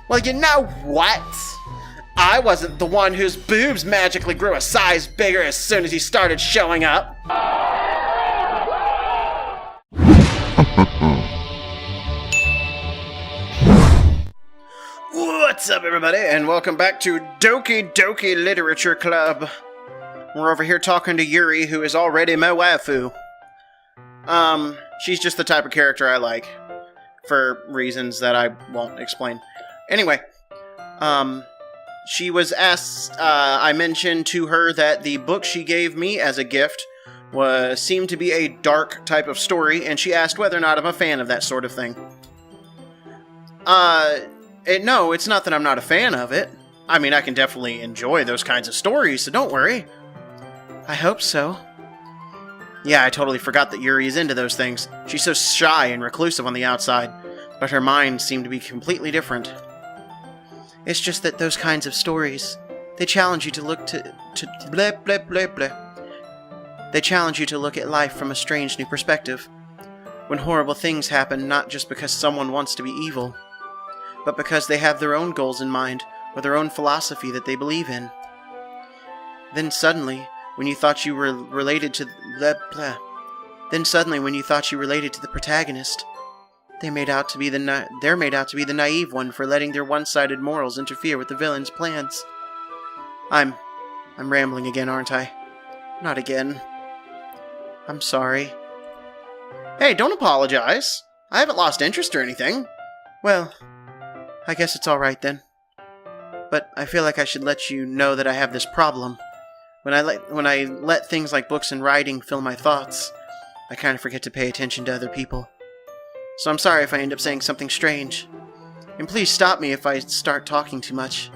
Well, you know what? I wasn't the one whose boobs magically grew a size bigger as soon as he started showing up. What's up, everybody, and welcome back to Doki Doki Literature Club. We're over here talking to Yuri, who is already my waifu. She's just the type of character I like, for reasons that I won't explain. Anyway, she was asked, I mentioned to her that the book she gave me as a gift seemed to be a dark type of story, and she asked whether or not I'm a fan of that sort of thing. No, it's not that I'm not a fan of it. I mean, I can definitely enjoy those kinds of stories, so don't worry. I hope so. Yeah, I totally forgot that Yuri is into those things. She's so shy and reclusive on the outside, but her mind seemed to be completely different. It's just that those kinds of stories, they challenge you to look to blah, blah, blah, blah. They challenge you to look at life from a strange new perspective. When horrible things happen, not just because someone wants to be evil, but because they have their own goals in mind, or their own philosophy that they believe in. Then suddenly, when you thought you were related to blah, blah. Then suddenly, when you thought you related to the protagonist, they're made out to be the naive one for letting their one-sided morals interfere with the villain's plans. I'm rambling again, aren't I? Not again. I'm sorry. Hey, don't apologize. I haven't lost interest or anything. Well, I guess it's alright then. But I feel like I should let you know that I have this problem. When I let things like books and writing fill my thoughts, I kind of forget to pay attention to other people. So I'm sorry if I end up saying something strange. And please stop me if I start talking too much.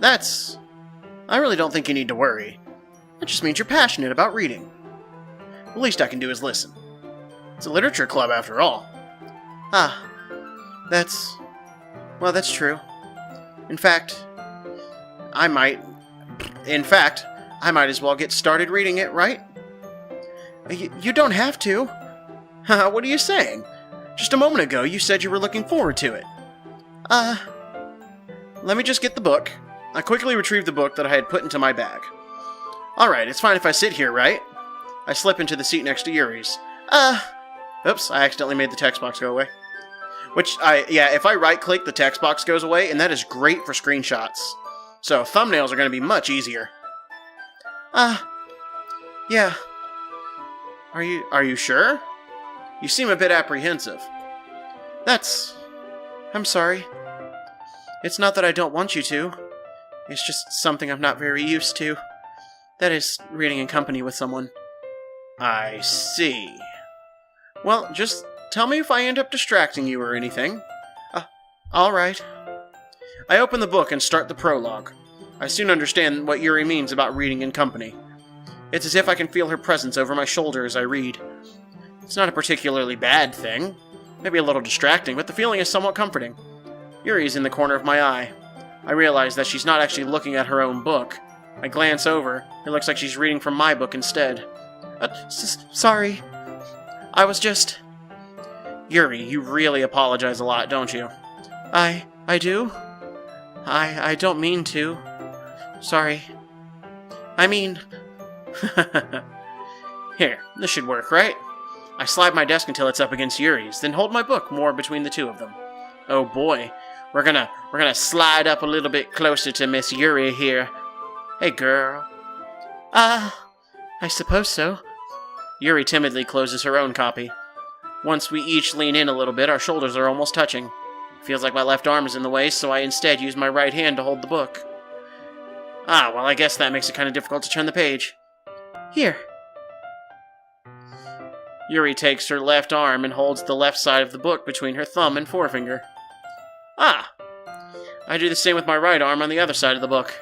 I really don't think you need to worry. That just means you're passionate about reading. The least I can do is listen. It's a literature club after all. That's true. In fact, I might as well get started reading it, right? You don't have to. What are you saying? Just a moment ago, you said you were looking forward to it. Let me just get the book. I quickly retrieved the book that I had put into my bag. Alright, it's fine if I sit here, right? I slip into the seat next to Yuri's. Oops, I accidentally made the text box go away. If I right-click, the text box goes away, and that is great for screenshots. So, thumbnails are going to be much easier. Yeah. Are you sure? You seem a bit apprehensive. I'm sorry. It's not that I don't want you to. It's just something I'm not very used to. That is, reading in company with someone. I see. Well, just tell me if I end up distracting you or anything. Alright. I open the book and start the prologue. I soon understand what Yuri means about reading in company. It's as if I can feel her presence over my shoulder as I read. It's not a particularly bad thing. Maybe a little distracting, but the feeling is somewhat comforting. Yuri's in the corner of my eye. I realize that she's not actually looking at her own book. I glance over. It looks like she's reading from my book instead. Sorry. I was just... Yuri, you really apologize a lot, don't you? I do? I don't mean to. Sorry. I mean... Here, this should work, right? I slide my desk until it's up against Yuri's, then hold my book more between the two of them. Oh boy, we're gonna slide up a little bit closer to Miss Yuri here. Hey girl. I suppose so. Yuri timidly closes her own copy. Once we each lean in a little bit, our shoulders are almost touching. Feels like my left arm is in the way, so I instead use my right hand to hold the book. Well, I guess that makes it kind of difficult to turn the page. Here. Yuri takes her left arm and holds the left side of the book between her thumb and forefinger. I do the same with my right arm on the other side of the book.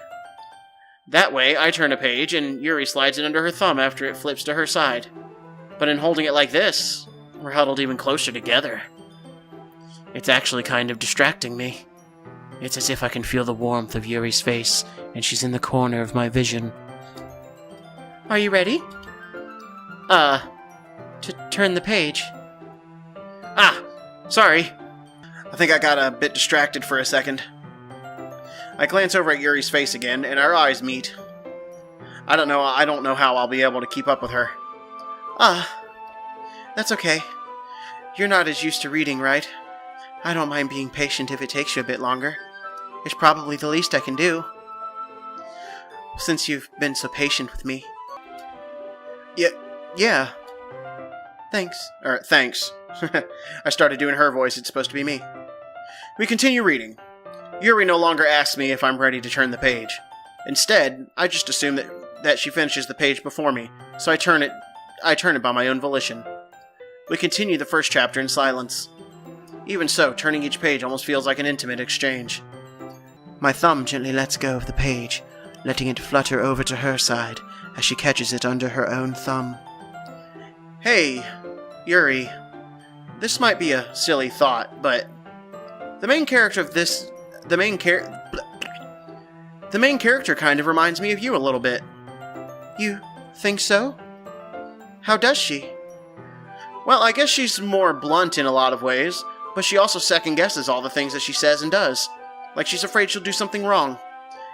That way, I turn a page, and Yuri slides it under her thumb after it flips to her side. But in holding it like this, we're huddled even closer together. It's actually kind of distracting me. It's as if I can feel the warmth of Yuri's face, and she's in the corner of my vision. Are you ready? To turn the page. Sorry. I think I got a bit distracted for a second. I glance over at Yuri's face again, and our eyes meet. I don't know how I'll be able to keep up with her. That's okay. You're not as used to reading, right? I don't mind being patient if it takes you a bit longer. It's probably the least I can do. Since you've been so patient with me. Yeah. Thanks. Thanks. I started doing her voice, it's supposed to be me. We continue reading. Yuri no longer asks me if I'm ready to turn the page. Instead, I just assume that she finishes the page before me, so I turn it by my own volition. We continue the first chapter in silence. Even so, turning each page almost feels like an intimate exchange. My thumb gently lets go of the page, letting it flutter over to her side as she catches it under her own thumb. Hey, Yuri. This might be a silly thought, but the main character kind of reminds me of you a little bit. You think so? How does she? Well, I guess she's more blunt in a lot of ways, but she also second-guesses all the things that she says and does. Like she's afraid she'll do something wrong.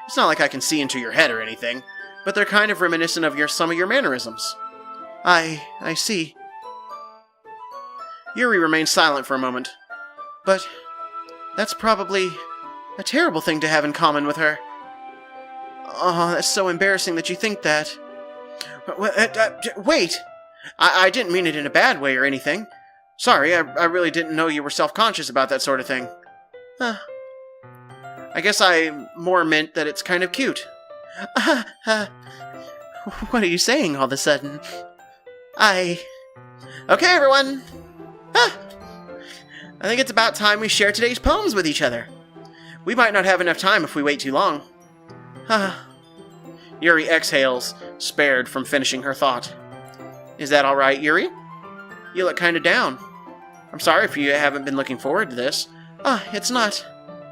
It's not like I can see into your head or anything, but they're kind of reminiscent of some of your mannerisms. I see. Yuri remains silent for a moment. But that's probably a terrible thing to have in common with her. Oh, that's so embarrassing that you think that. Wait! I didn't mean it in a bad way or anything. Sorry, I really didn't know you were self-conscious about that sort of thing. I guess I more meant that it's kind of cute. What are you saying all of a sudden? Okay, everyone! I think it's about time we share today's poems with each other. We might not have enough time if we wait too long. Yuri exhales, spared from finishing her thought. Is that alright, Yuri? You look kinda down. I'm sorry if you haven't been looking forward to this. It's not.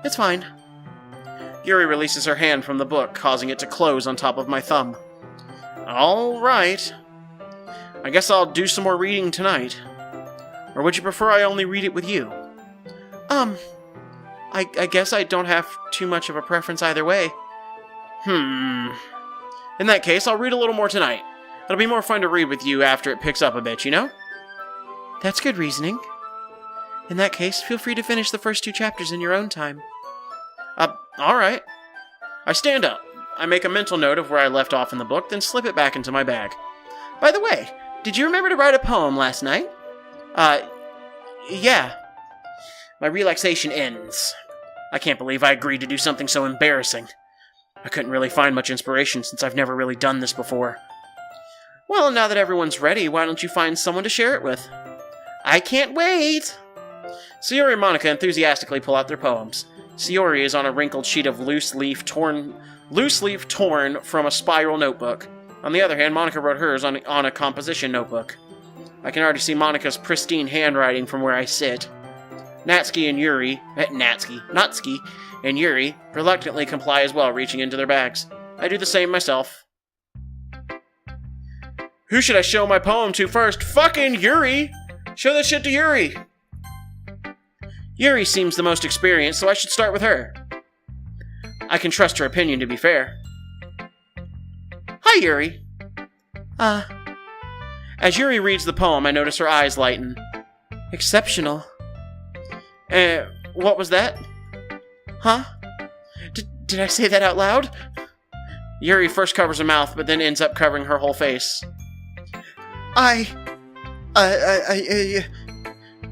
It's fine. Yuri releases her hand from the book, causing it to close on top of my thumb. Alright. I guess I'll do some more reading tonight. Or would you prefer I only read it with you? I guess I don't have too much of a preference either way. In that case, I'll read a little more tonight. It'll be more fun to read with you after it picks up a bit, you know? That's good reasoning. In that case, feel free to finish the first 2 chapters in your own time. Alright. I stand up. I make a mental note of where I left off in the book, then slip it back into my bag. By the way, did you remember to write a poem last night? Yeah. My relaxation ends. I can't believe I agreed to do something so embarrassing. I couldn't really find much inspiration since I've never really done this before. Well, now that everyone's ready, why don't you find someone to share it with? I can't wait! Sayori and Monica enthusiastically pull out their poems. Sayori is on a wrinkled sheet of loose leaf torn from a spiral notebook. On the other hand, Monica wrote hers on a composition notebook. I can already see Monica's pristine handwriting from where I sit. Natsuki and Yuri reluctantly comply as well, reaching into their bags. I do the same myself. Who should I show my poem to first? Fucking Yuri! Show that shit to Yuri! Yuri seems the most experienced, so I should start with her. I can trust her opinion, to be fair. Hi, Yuri. As Yuri reads the poem, I notice her eyes lighten. Exceptional. What was that? Huh? Did I say that out loud? Yuri first covers her mouth, but then ends up covering her whole face.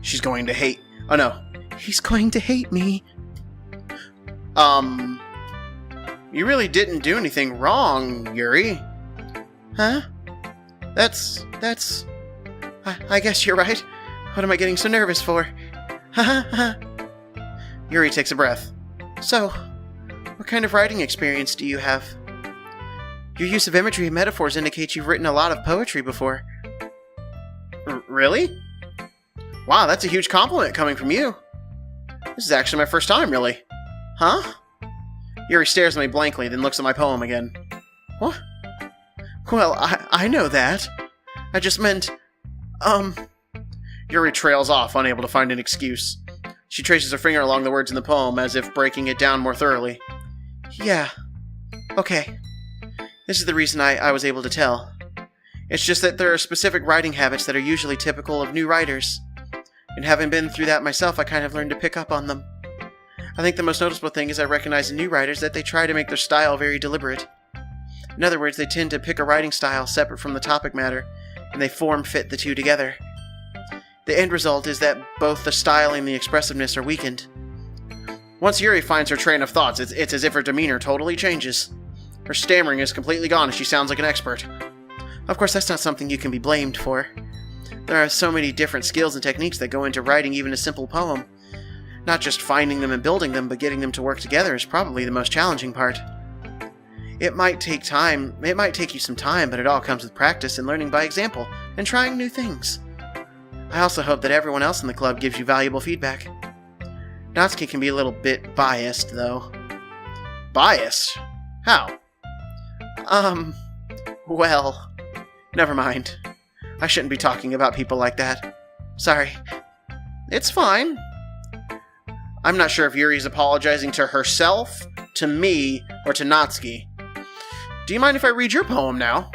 She's going to hate... Oh, no. He's going to hate me. You really didn't do anything wrong, Yuri. Huh? I guess you're right. What am I getting so nervous for? Yuri takes a breath. So, what kind of writing experience do you have? Your use of imagery and metaphors indicates you've written a lot of poetry before. Really? Wow, that's a huge compliment coming from you. This is actually my first time, really. Huh? Yuri stares at me blankly, then looks at my poem again. What? Well, I know that. I just meant... Yuri trails off, unable to find an excuse. She traces her finger along the words in the poem as if breaking it down more thoroughly. Yeah. Okay. This is the reason I was able to tell. It's just that there are specific writing habits that are usually typical of new writers. And having been through that myself, I kind of learned to pick up on them. I think the most noticeable thing is I recognize in new writers that they try to make their style very deliberate. In other words, they tend to pick a writing style separate from the topic matter, and they form-fit the two together. The end result is that both the style and the expressiveness are weakened. Once Yuri finds her train of thoughts, it's as if her demeanor totally changes. Her stammering is completely gone and she sounds like an expert. Of course, that's not something you can be blamed for. There are so many different skills and techniques that go into writing even a simple poem. Not just finding them and building them, but getting them to work together is probably the most challenging part. It might take you some time, but it all comes with practice and learning by example, and trying new things. I also hope that everyone else in the club gives you valuable feedback. Natsuki can be a little bit biased, though. Biased? How? Well, never mind. I shouldn't be talking about people like that. Sorry. It's fine. I'm not sure if Yuri's apologizing to herself, to me, or to Natsuki. Do you mind if I read your poem now?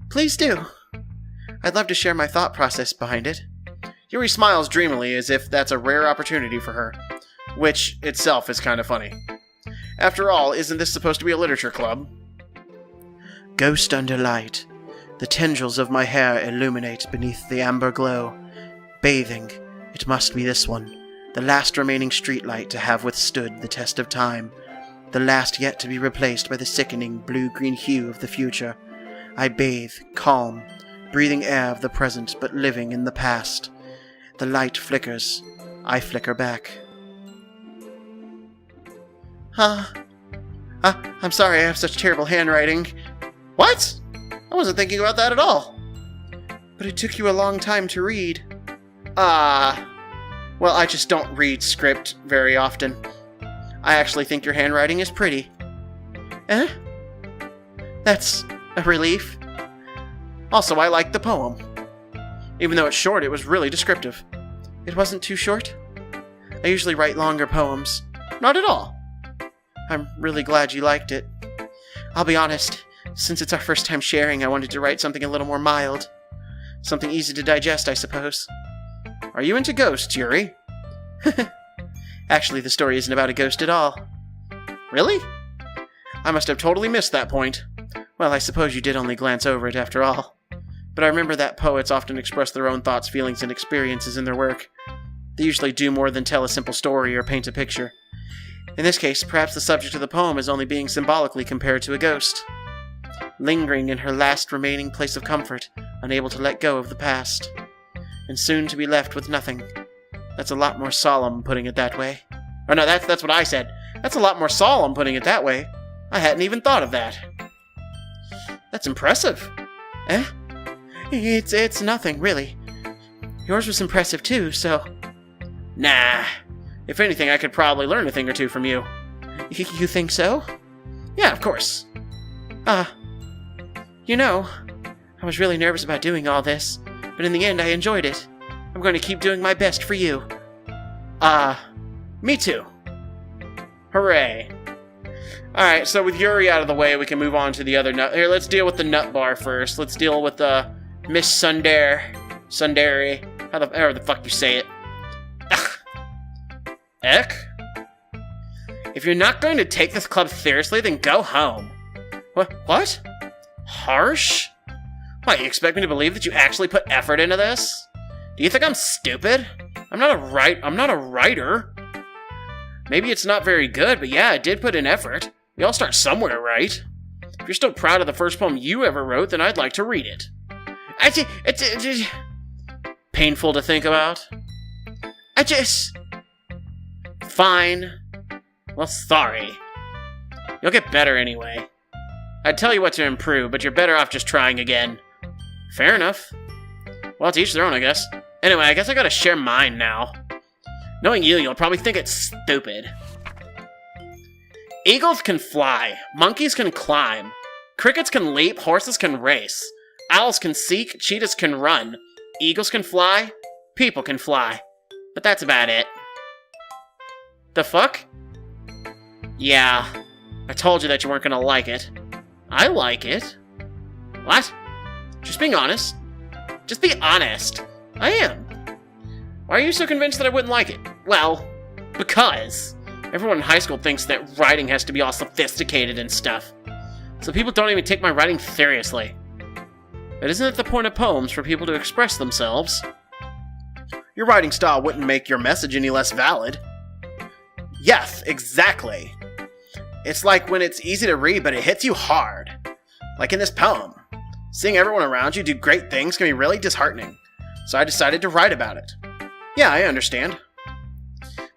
Please do. I'd love to share my thought process behind it. Yuri smiles dreamily as if that's a rare opportunity for her, which itself is kind of funny. After all, isn't this supposed to be a literature club? Ghost under light. The tendrils of my hair illuminate beneath the amber glow. Bathing, it must be this one, the last remaining streetlight to have withstood the test of time, the last yet to be replaced by the sickening blue-green hue of the future. I bathe, calm, breathing air of the present but living in the past. The light flickers. I flicker back. I'm sorry I have such terrible handwriting. What? I wasn't thinking about that at all. But it took you a long time to read. Well, I just don't read script very often. I actually think your handwriting is pretty. Eh? That's a relief. Also, I liked the poem. Even though it's short, it was really descriptive. It wasn't too short? I usually write longer poems. Not at all. I'm really glad you liked it. I'll be honest, since it's our first time sharing, I wanted to write something a little more mild. Something easy to digest, I suppose. Are you into ghosts, Yuri? Actually, the story isn't about a ghost at all. Really? I must have totally missed that point. Well, I suppose you did only glance over it after all. But I remember that poets often express their own thoughts, feelings, and experiences in their work. They usually do more than tell a simple story or paint a picture. In this case, perhaps the subject of the poem is only being symbolically compared to a ghost. Lingering in her last remaining place of comfort, unable to let go of the past. And soon to be left with nothing. That's a lot more solemn, putting it that way. Oh no, that's what I said. That's a lot more solemn, putting it that way. I hadn't even thought of that. That's impressive. Eh? It's nothing, really. Yours was impressive too, so... Nah. If anything, I could probably learn a thing or two from you. You think so? Yeah, of course. You know, I was really nervous about doing all this, but in the end I enjoyed it. I'm going to keep doing my best for you. Me too. Hooray. Alright, so with Yuri out of the way, we can move on to the other nut. Here, let's deal with the nut bar first. Let's deal with Miss Sundari. However the fuck you say it. Eck? If you're not going to take this club seriously, then go home. What? Harsh? What, you expect me to believe that you actually put effort into this? Do you think I'm stupid? I'm not a writer. Maybe it's not very good, but yeah, I did put in effort. We all start somewhere, right? If you're still proud of the first poem you ever wrote, then I'd like to read it. It's painful to think about. Fine. Well, sorry. You'll get better anyway. I'd tell you what to improve, but you're better off just trying again. Fair enough. Well, to each their own, I guess. Anyway, I guess I gotta share mine now. Knowing you'll probably think it's stupid. Eagles can fly. Monkeys can climb. Crickets can leap. Horses can race. Owls can seek. Cheetahs can run. Eagles can fly. People can fly. But that's about it. The fuck? Yeah, I told you that you weren't gonna like it. I like it. What? Just being honest. Just be honest. I am. Why are you so convinced that I wouldn't like it? Well, because everyone in high school thinks that writing has to be all sophisticated and stuff. So people don't even take my writing seriously. But isn't it the point of poems for people to express themselves? Your writing style wouldn't make your message any less valid. Yes, exactly. It's like when it's easy to read, but it hits you hard. Like in this poem. Seeing everyone around you do great things can be really disheartening. So I decided to write about it. Yeah, I understand.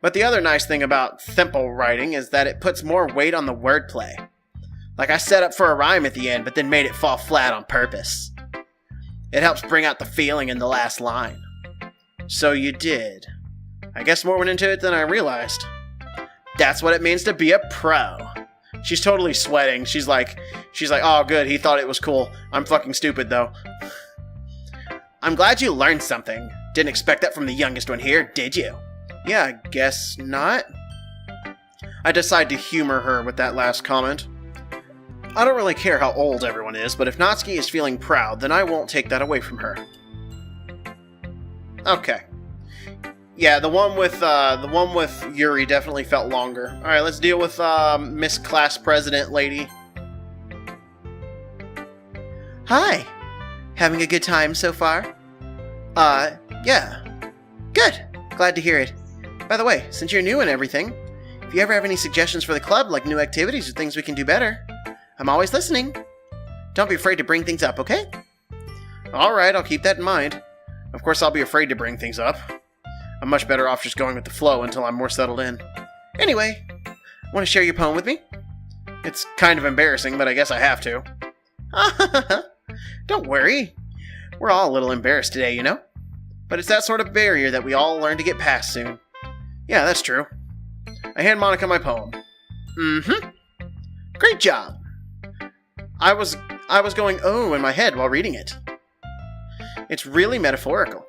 But the other nice thing about simple writing is that it puts more weight on the wordplay. Like I set up for a rhyme at the end, but then made it fall flat on purpose. It helps bring out the feeling in the last line. So you did. I guess more went into it than I realized. That's what it means to be a pro. She's totally sweating. She's like, oh good, he thought it was cool. I'm fucking stupid though. I'm glad you learned something. Didn't expect that from the youngest one here, did you? Yeah, I guess not. I decide to humor her with that last comment. I don't really care how old everyone is, but if Natsuki is feeling proud, then I won't take that away from her. Okay. Yeah, the one with Yuri definitely felt longer. All right, let's deal with Miss Class President lady. Hi. Having a good time so far? Yeah. Good. Glad to hear it. By the way, since you're new and everything, if you ever have any suggestions for the club, like new activities or things we can do better, I'm always listening. Don't be afraid to bring things up, okay? Alright, I'll keep that in mind. Of course, I'll be afraid to bring things up. I'm much better off just going with the flow until I'm more settled in. Anyway, want to share your poem with me? It's kind of embarrassing, but I guess I have to. Don't worry. We're all a little embarrassed today, you know? But it's that sort of barrier that we all learn to get past soon. Yeah, that's true. I hand Monica my poem. Mm-hmm. Great job. I was going oh in my head while reading it. It's really metaphorical.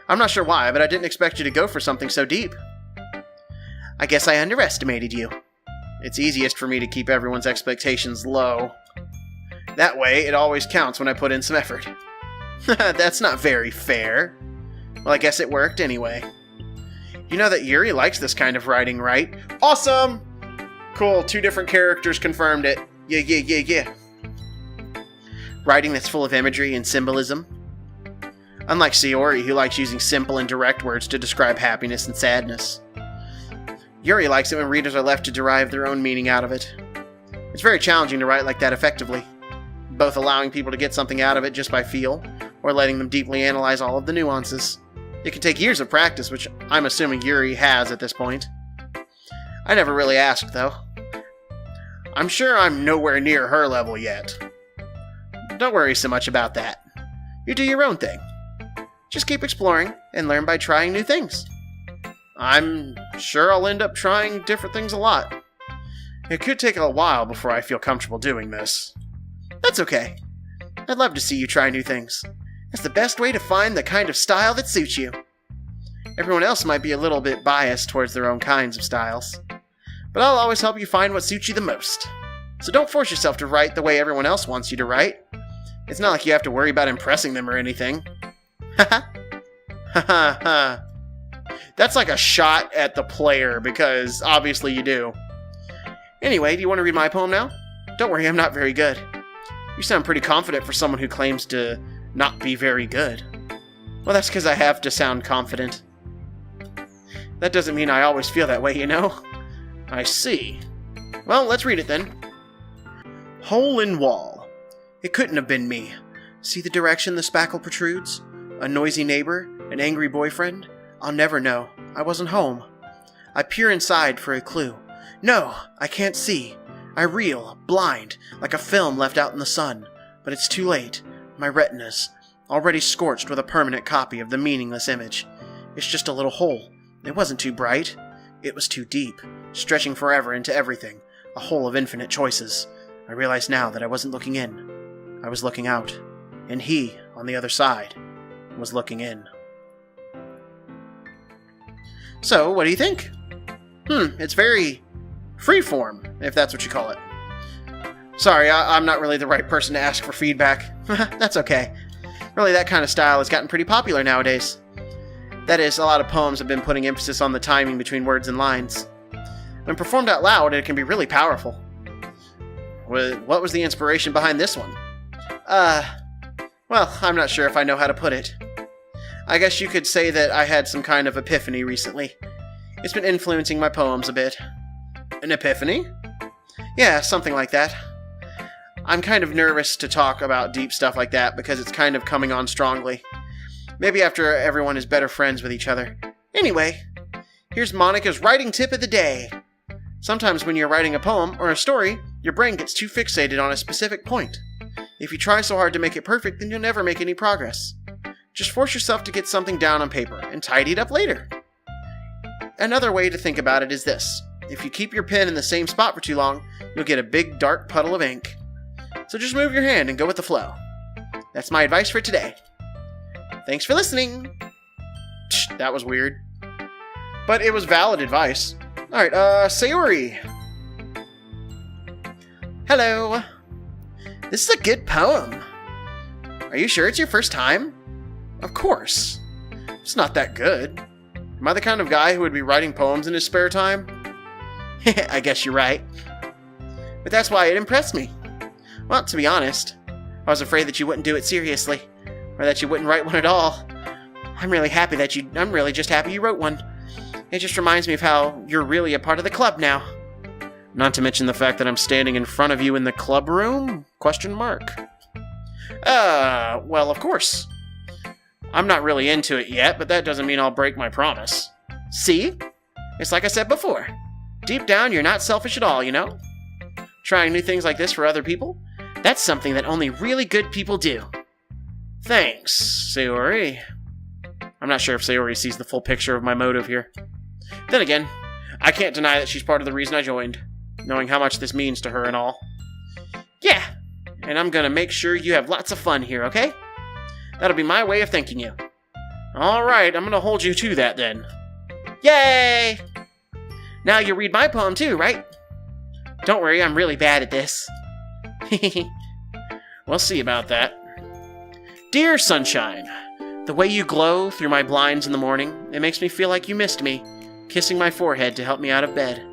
I'm not sure why, but I didn't expect you to go for something so deep. I guess I underestimated you. It's easiest for me to keep everyone's expectations low. That way, it always counts when I put in some effort. That's not very fair. Well, I guess it worked anyway. You know that Yuri likes this kind of writing, right? Awesome! Cool, 2 different characters confirmed it. Yeah. Writing that's full of imagery and symbolism. Unlike Sayori, who likes using simple and direct words to describe happiness and sadness. Yuri likes it when readers are left to derive their own meaning out of it. It's very challenging to write like that effectively, both allowing people to get something out of it just by feel, or letting them deeply analyze all of the nuances. It can take years of practice, which I'm assuming Yuri has at this point. I never really asked, though. I'm sure I'm nowhere near her level yet. Don't worry so much about that. You do your own thing. Just keep exploring and learn by trying new things. I'm sure I'll end up trying different things a lot. It could take a while before I feel comfortable doing this. That's okay. I'd love to see you try new things. It's the best way to find the kind of style that suits you. Everyone else might be a little bit biased towards their own kinds of styles, but I'll always help you find what suits you the most. So don't force yourself to write the way everyone else wants you to write. It's not like you have to worry about impressing them or anything. Haha. Haha. That's like a shot at the player, because obviously you do. Anyway, do you want to read my poem now? Don't worry, I'm not very good. You sound pretty confident for someone who claims to not be very good. Well, that's because I have to sound confident. That doesn't mean I always feel that way, you know? I see. Well, let's read it then. Hole in wall. It couldn't have been me. See the direction the spackle protrudes? A noisy neighbor? An angry boyfriend? I'll never know. I wasn't home. I peer inside for a clue. No, I can't see. I reel, blind, like a film left out in the sun. But it's too late. My retinas, already scorched with a permanent copy of the meaningless image. It's just a little hole. It wasn't too bright. It was too deep, stretching forever into everything. A hole of infinite choices. I realize now that I wasn't looking in. I was looking out. And he, on the other side, was looking in. So, what do you think? It's very freeform, if that's what you call it. Sorry, I'm not really the right person to ask for feedback. That's okay. Really, that kind of style has gotten pretty popular nowadays. That is, a lot of poems have been putting emphasis on the timing between words and lines. When performed out loud, it can be really powerful. What was the inspiration behind this one? Well, I'm not sure if I know how to put it. I guess you could say that I had some kind of epiphany recently. It's been influencing my poems a bit. An epiphany? Yeah, something like that. I'm kind of nervous to talk about deep stuff like that because it's kind of coming on strongly. Maybe after everyone is better friends with each other. Anyway, here's Monica's writing tip of the day. Sometimes when you're writing a poem or a story, your brain gets too fixated on a specific point. If you try so hard to make it perfect, then you'll never make any progress. Just force yourself to get something down on paper and tidy it up later. Another way to think about it is this. If you keep your pen in the same spot for too long, you'll get a big dark puddle of ink. So just move your hand and go with the flow. That's my advice for today. Thanks for listening. That was weird. But it was valid advice. Alright, Sayori. Hello. This is a good poem. Are you sure it's your first time? Of course. It's not that good. Am I the kind of guy who would be writing poems in his spare time? I guess you're right. But that's why it impressed me. Well, to be honest, I was afraid that you wouldn't do it seriously, or that you wouldn't write one at all. I'm really just happy you wrote one. It just reminds me of how you're really a part of the club now. Not to mention the fact that I'm standing in front of you in the club room? ? Well, of course. I'm not really into it yet, but that doesn't mean I'll break my promise. See? It's like I said before. Deep down, you're not selfish at all, you know? Trying new things like this for other people? That's something that only really good people do. Thanks, Sayori. I'm not sure if Sayori sees the full picture of my motive here. Then again, I can't deny that she's part of the reason I joined, knowing how much this means to her and all. Yeah, and I'm gonna make sure you have lots of fun here, okay? That'll be my way of thanking you. Alright, I'm gonna hold you to that then. Yay! Now you read my poem too, right? Don't worry, I'm really bad at this. We'll see about that. Dear Sunshine, the way you glow through my blinds in the morning, it makes me feel like you missed me, kissing my forehead to help me out of bed,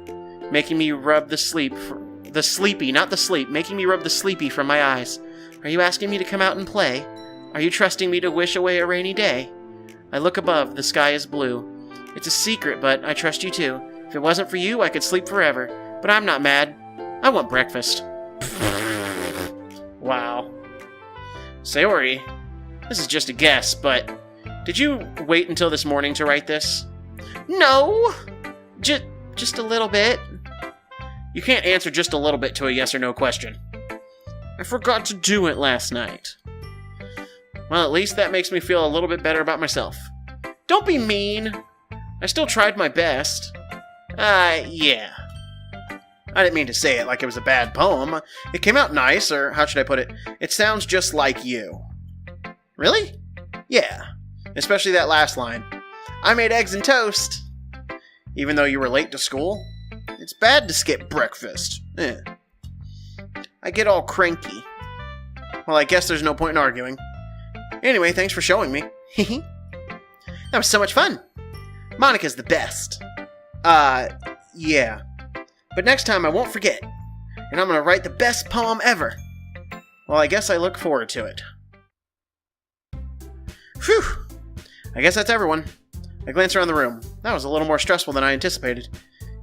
making me rub making me rub the sleepy from my eyes. Are you asking me to come out and play? Are you trusting me to wish away a rainy day? I look above, the sky is blue. It's a secret, but I trust you too. If it wasn't for you, I could sleep forever. But I'm not mad. I want breakfast. Wow. Sayori, this is just a guess, but did you wait until this morning to write this? No! Just a little bit. You can't answer just a little bit to a yes or no question. I forgot to do it last night. Well, at least that makes me feel a little bit better about myself. Don't be mean. I still tried my best. Yeah. I didn't mean to say it like it was a bad poem. It came out nice, or how should I put it? It sounds just like you. Really? Yeah. Especially that last line. I made eggs and toast. Even though you were late to school? It's bad to skip breakfast. I get all cranky. Well, I guess there's no point in arguing. Anyway, thanks for showing me. That was so much fun. Monica's the best. Yeah. But next time I won't forget. And I'm gonna write the best poem ever. Well, I guess I look forward to it. Phew. I guess that's everyone. I glance around the room. That was a little more stressful than I anticipated.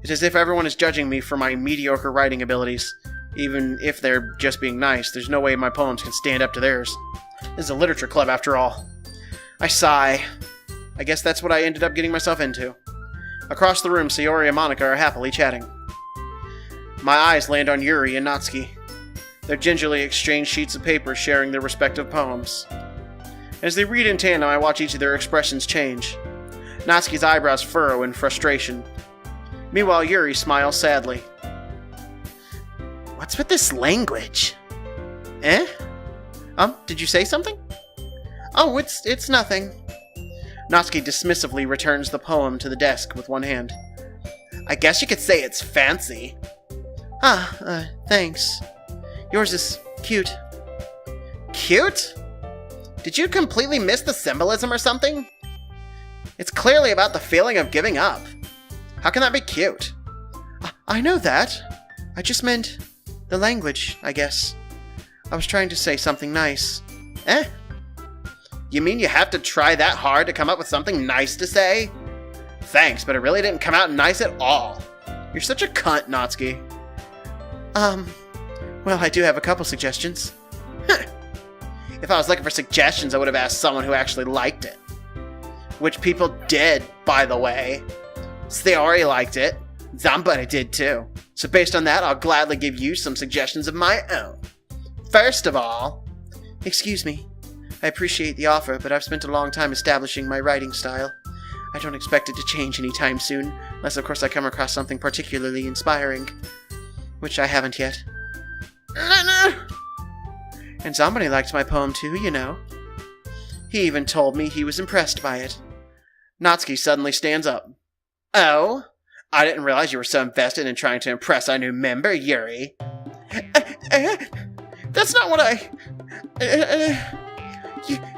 It's as if everyone is judging me for my mediocre writing abilities. Even if they're just being nice, there's no way my poems can stand up to theirs. This is a literature club after all. I sigh. I guess that's what I ended up getting myself into. Across the room, Sayori and Monica are happily chatting. My eyes land on Yuri and Natsuki. They gingerly exchange sheets of paper, sharing their respective poems. As they read in tandem, I watch each of their expressions change. Natsuki's eyebrows furrow in frustration. Meanwhile, Yuri smiles sadly. What's with this language? Did you say something? Oh, it's nothing. Natsuki dismissively returns the poem to the desk with one hand. I guess you could say it's fancy. Thanks. Yours is cute. Cute? Did you completely miss the symbolism or something? It's clearly about the feeling of giving up. How can that be cute? I know that. I just meant the language, I guess. I was trying to say something nice. Eh? You mean you have to try that hard to come up with something nice to say? Thanks, but it really didn't come out nice at all. You're such a cunt, Natsuki. Well, I do have a couple suggestions. If I was looking for suggestions, I would have asked someone who actually liked it. Which people did, by the way. Sayori liked it. TheZombunneh did too. So based on that, I'll gladly give you some suggestions of my own. First of all... Excuse me. I appreciate the offer, but I've spent a long time establishing my writing style. I don't expect it to change anytime soon, unless of course I come across something particularly inspiring. Which I haven't yet. And somebody liked my poem too, you know. He even told me he was impressed by it. Natsuki suddenly stands up. Oh? I didn't realize you were so invested in trying to impress our new member, Yuri. That's not what I...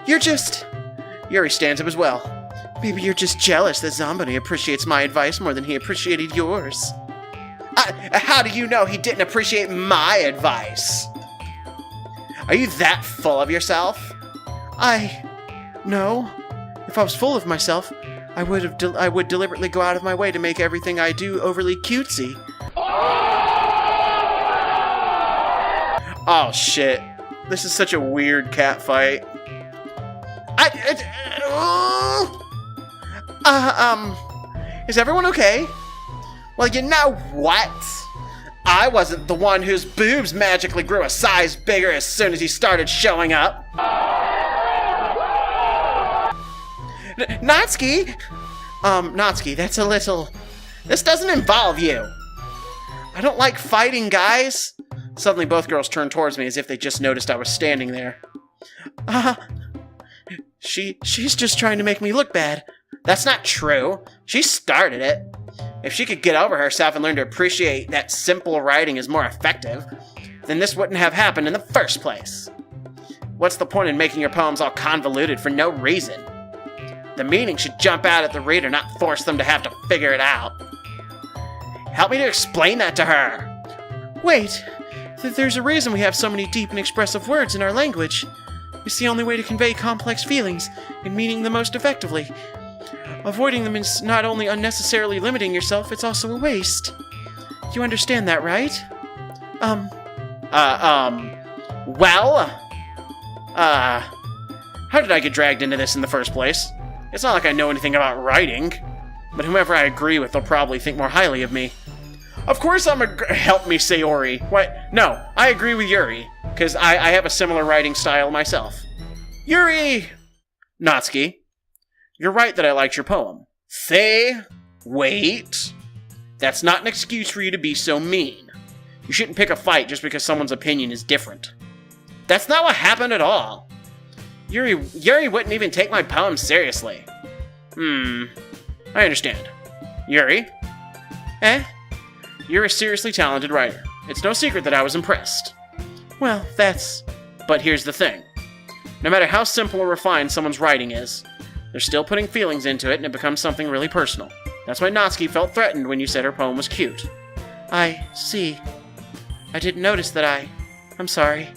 You're just... Yuri stands up as well. Maybe you're just jealous that TheZombunneh appreciates my advice more than he appreciated yours. How do you know he didn't appreciate my advice? Are you that full of yourself? No. If I was full of myself, I would deliberately go out of my way to make everything I do overly cutesy. Oh shit. This is such a weird cat fight. Is everyone okay? Well, you know what? I wasn't the one whose boobs magically grew a size bigger as soon as he started showing up. Natsuki? Natsuki, that's a little... This doesn't involve you. I don't like fighting, guys. Suddenly both girls turned towards me as if they just noticed I was standing there. She's just trying to make me look bad. That's not true. She started it. If she could get over herself and learn to appreciate that simple writing is more effective, then this wouldn't have happened in the first place. What's the point in making your poems all convoluted for no reason? The meaning should jump out at the reader, not force them to have to figure it out. Help me to explain that to her. Wait, there's a reason we have so many deep and expressive words in our language. It's the only way to convey complex feelings and meaning the most effectively. Avoiding them is not only unnecessarily limiting yourself, it's also a waste. You understand that, right? How did I get dragged into this in the first place? It's not like I know anything about writing, but whomever I agree with, they'll probably think more highly of me. Of course help me, Sayori. What? No, I agree with Yuri, because I have a similar writing style myself. Yuri! Natsuki. You're right that I liked your poem. Wait. That's not an excuse for you to be so mean. You shouldn't pick a fight just because someone's opinion is different. That's not what happened at all. Yuri wouldn't even take my poem seriously. I understand. Yuri? You're a seriously talented writer. It's no secret that I was impressed. Well, But here's the thing. No matter how simple or refined someone's writing is, they're still putting feelings into it, and it becomes something really personal. That's why Natsuki felt threatened when you said her poem was cute. I see. I didn't notice that I'm sorry.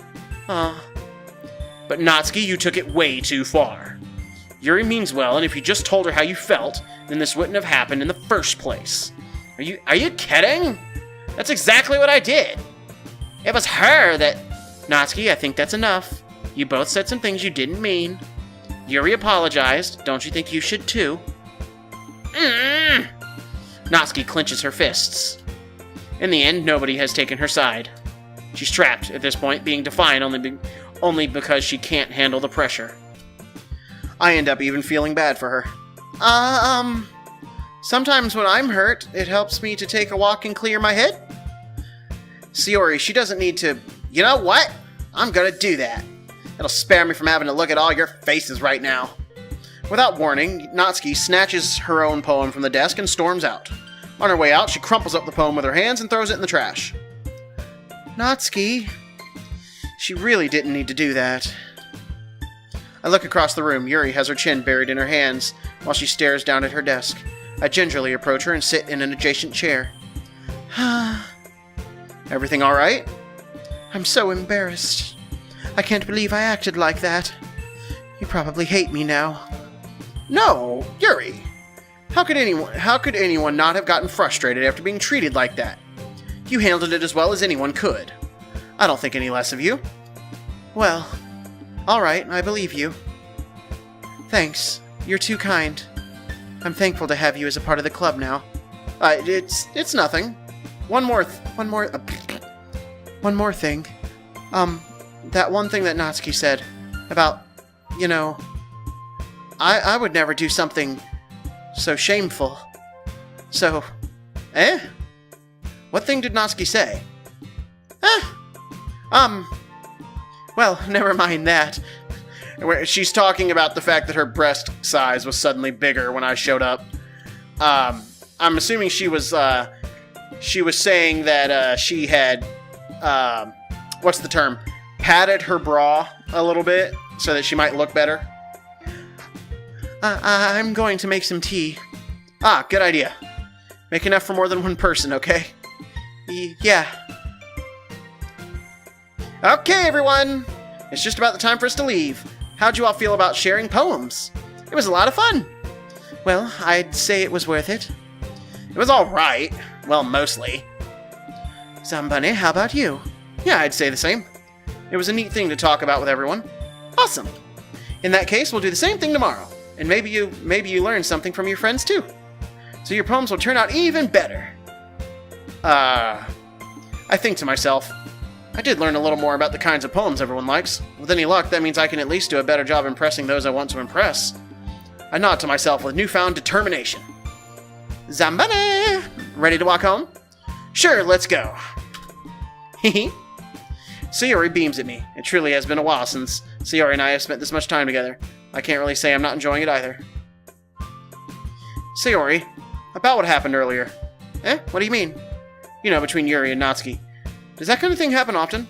But Natsuki, you took it way too far. Yuri means well, and if you just told her how you felt, then this wouldn't have happened in the first place. Are you kidding? That's exactly what I did. It was her that... Natsuki, I think that's enough. You both said some things you didn't mean. Yuri apologized. Don't you think you should too? Natsuki clenches her fists. In the end, nobody has taken her side. She's trapped at this point, being defiant only because she can't handle the pressure. I end up even feeling bad for her. Sometimes when I'm hurt, it helps me to take a walk and clear my head. Sayori, she doesn't need to... You know what? I'm gonna do that. It'll spare me from having to look at all your faces right now. Without warning, Natsuki snatches her own poem from the desk and storms out. On her way out, she crumples up the poem with her hands and throws it in the trash. Natsuki. She really didn't need to do that. I look across the room. Yuri has her chin buried in her hands while she stares down at her desk. I gingerly approach her and sit in an adjacent chair. Everything all right? I'm so embarrassed. I can't believe I acted like that. You probably hate me now. No, Yuri. How could anyone not have gotten frustrated after being treated like that? You handled it as well as anyone could. I don't think any less of you. Well, all right, I believe you. Thanks. You're too kind. I'm thankful to have you as a part of the club now. It's nothing. One more thing. That one thing that Natsuki said about, I would never do something so shameful. So, What thing did Natsuki say? Well, never mind that. She's talking about the fact that her breast size was suddenly bigger when I showed up. I'm assuming she was saying that she had, what's the term? Padded her bra a little bit so that she might look better. I'm going to make some tea. Good idea. Make enough for more than one person, okay? Yeah. Okay, everyone! It's just about the time for us to leave. How'd you all feel about sharing poems? It was a lot of fun. Well, I'd say it was worth it. It was alright. Well, mostly. DDLC, how about you? Yeah, I'd say the same. It was a neat thing to talk about with everyone. Awesome. In that case, we'll do the same thing tomorrow. And maybe you learn something from your friends too. So your poems will turn out even better. I think to myself, I did learn a little more about the kinds of poems everyone likes. With any luck, that means I can at least do a better job impressing those I want to impress. I nod to myself with newfound determination. DheZombunneh! Ready to walk home? Sure, let's go. Hehe. Sayori beams at me. It truly has been a while since Sayori and I have spent this much time together. I can't really say I'm not enjoying it either. Sayori, about what happened earlier. What do you mean? Between Yuri and Natsuki. Does that kind of thing happen often?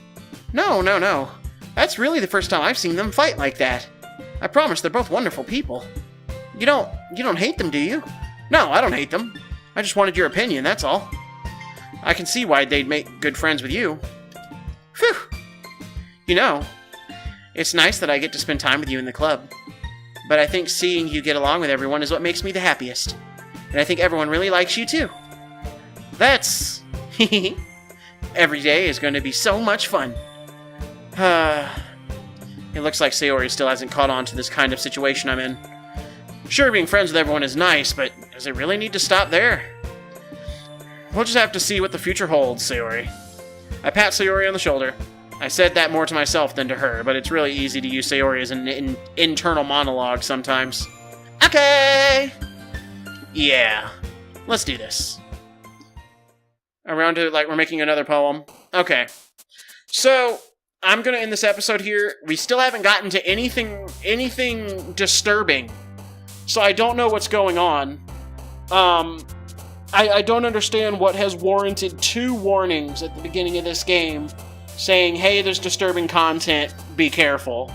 No. That's really the first time I've seen them fight like that. I promise they're both wonderful people. You don't hate them, do you? No, I don't hate them. I just wanted your opinion, that's all. I can see why they'd make good friends with you. Phew. It's nice that I get to spend time with you in the club. But I think seeing you get along with everyone is what makes me the happiest. And I think everyone really likes you too. That's... Every day is going to be so much fun. It looks like Sayori still hasn't caught on to this kind of situation I'm in. Sure, being friends with everyone is nice, but does it really need to stop there? We'll just have to see what the future holds, Sayori. I pat Sayori on the shoulder. I said that more to myself than to her, but it's really easy to use Sayori as an internal monologue sometimes. Okay! Yeah, let's do this. Around to, we're making another poem. Okay. So, I'm gonna end this episode here. We still haven't gotten to anything disturbing. So I don't know what's going on. I don't understand what has warranted 2 warnings at the beginning of this game saying, hey, there's disturbing content, be careful.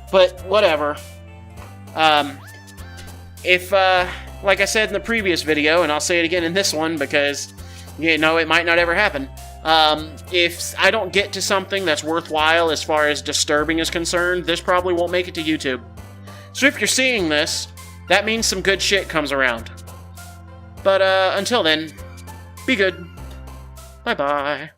But, whatever. If, like I said in the previous video, and I'll say it again in this one because... it might not ever happen. If I don't get to something that's worthwhile as far as disturbing is concerned, this probably won't make it to YouTube. So if you're seeing this, that means some good shit comes around. But, until then, be good. Bye-bye.